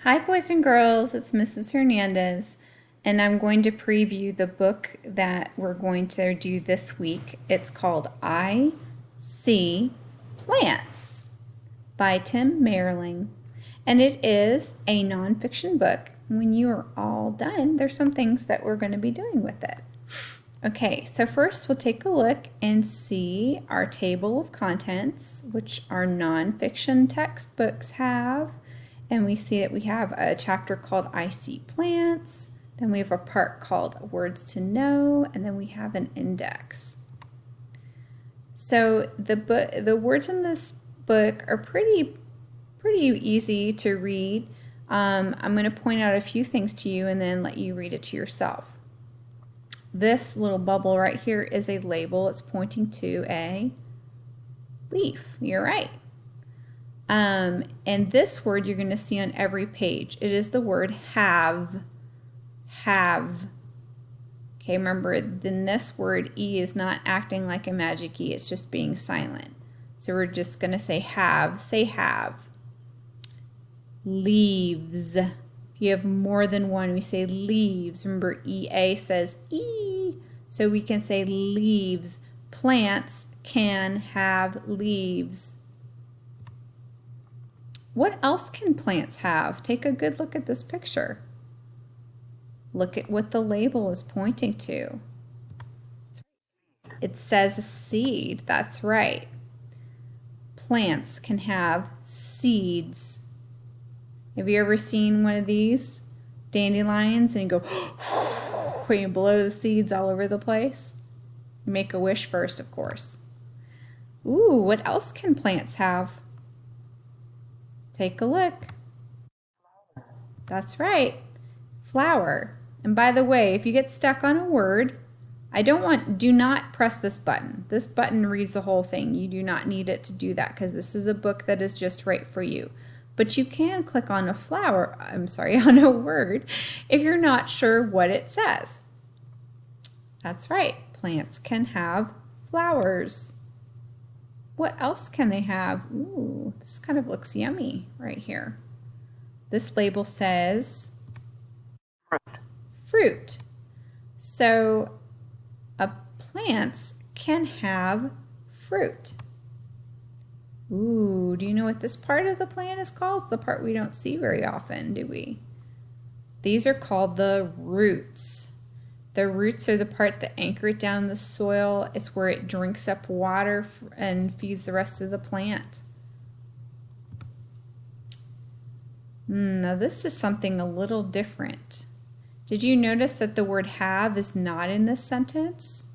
Hi, boys and girls, it's Mrs. Hernandez, and I'm going to preview the book that we're going to do this week. It's called I See Plants by Tim Merriling, and it is a nonfiction book. When you are all done, there's some things that we're going to be doing with it. Okay, so first we'll take a look and see our table of contents, which our nonfiction textbooks have. And we see that we have a chapter called I See Plants, then we have a part called Words to Know, and then we have an index. So the words in this book are pretty easy to read. I'm going to point out a few things to you and then let you read it to yourself. This little bubble right here is a label. It's pointing to a leaf. You're right. And this word you're going to see on every page. It is the word have. Have. Okay, remember, then this word E is not acting like a magic E. It's just being silent. So we're just going to say have. Say have. Leaves. If you have more than one, we say leaves. Remember, EA says E. So we can say leaves. Plants can have leaves. What else can plants have? Take a good look at this picture. Look at what the label is pointing to. It says seed. That's right. Plants can have seeds. Have you ever seen one of these dandelions and you go where you blow the seeds all over the place? You make a wish first, of course. Ooh, what else can plants have? Take a look. That's right, flower. And by the way, if you get stuck on a word, do not press this button. This button reads the whole thing. You do not need it to do that because this is a book that is just right for you. But you can click on on a word if you're not sure what it says. That's right, plants can have flowers. What else can they have? Ooh, this kind of looks yummy right here. This label says fruit. So plants can have fruit. Ooh, do you know what this part of the plant is called? It's the part we don't see very often, do we? These are called the roots. The roots are the part that anchor it down in the soil. It's where it drinks up water and feeds the rest of the plant. Now this is something a little different. Did you notice that the word have is not in this sentence?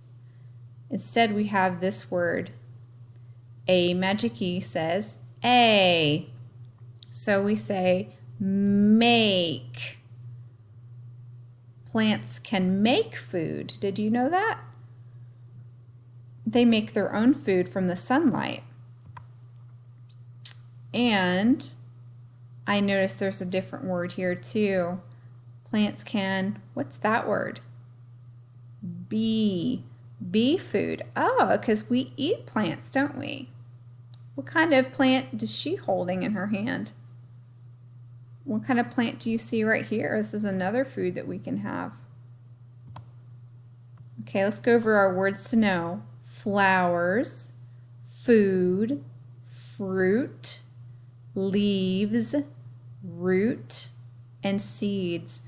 Instead we have this word. A magic E says A. So we say make. Plants can make food. Did you know that? They make their own food from the sunlight. And I noticed there's a different word here too. Plants can, what's that word? Be food. Oh, because we eat plants, don't we? What kind of plant is she holding in her hand? What kind of plant do you see right here? This is another food that we can have. Okay, let's go over our words to know. Flowers, food, fruit, leaves, root, and seeds.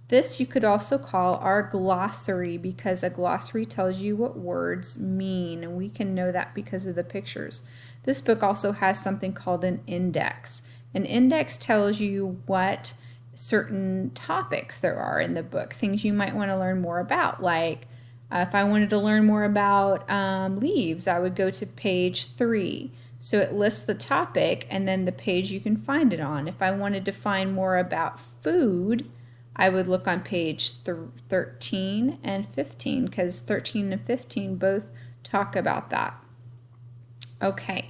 This you could also call our glossary because a glossary tells you what words mean, and we can know that because of the pictures. This book also has something called an index. An index tells you what certain topics there are in the book, things you might want to learn more about. Like if I wanted to learn more about leaves, I would go to page 3. So it lists the topic and then the page you can find it on. If I wanted to find more about food, I would look on page 13 and 15 because 13 and 15 both talk about that. Okay.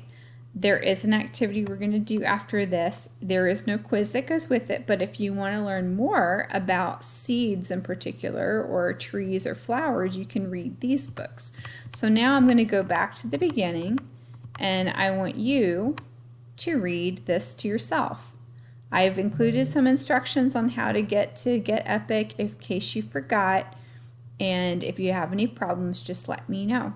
There is an activity we're going to do after this. There is no quiz that goes with it, but if you want to learn more about seeds in particular or trees or flowers, you can read these books. So now I'm going to go back to the beginning and I want you to read this to yourself. I've included some instructions on how to Get Epic in case you forgot. And if you have any problems, just let me know.